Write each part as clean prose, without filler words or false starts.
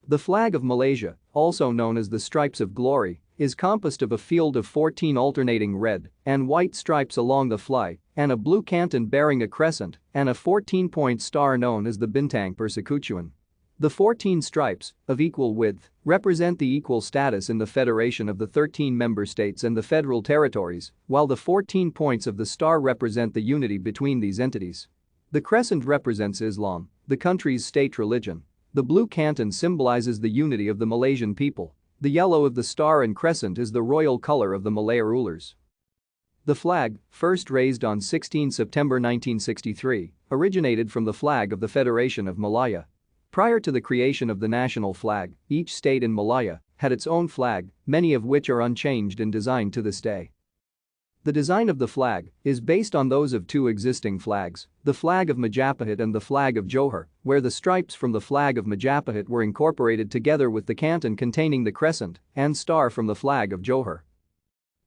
The flag of Malaysia, also known as the Stripes of Glory, is composed of a field of 14 alternating red and white stripes along the fly and a blue canton bearing a crescent and a 14-point star known as the Bintang Persekutuan. The 14 stripes, of equal width, represent the equal status in the federation of the 13 member states and the federal territories, while the 14 points of the star represent the unity between these entities. The crescent represents Islam, the country's state religion. The blue canton symbolizes the unity of the Malaysian people. The yellow of the star and crescent is the royal color of the Malay rulers. The flag, first raised on 16 September 1963, originated from the flag of the Federation of Malaya. Prior to the creation of the national flag, each state in Malaya had its own flag, many of which are unchanged in design to this day. The design of the flag is based on those of two existing flags, the flag of Majapahit and the flag of Johor, where the stripes from the flag of Majapahit were incorporated together with the canton containing the crescent and star from the flag of Johor.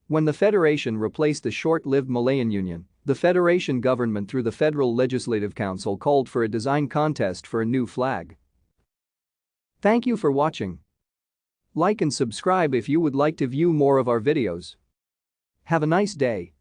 When the federation replaced the short-lived Malayan Union, the federation government through the Federal Legislative Council called for a design contest for a new flag. Thank you for watching. Like and subscribe if you would like to view more of our videos. Have a nice day.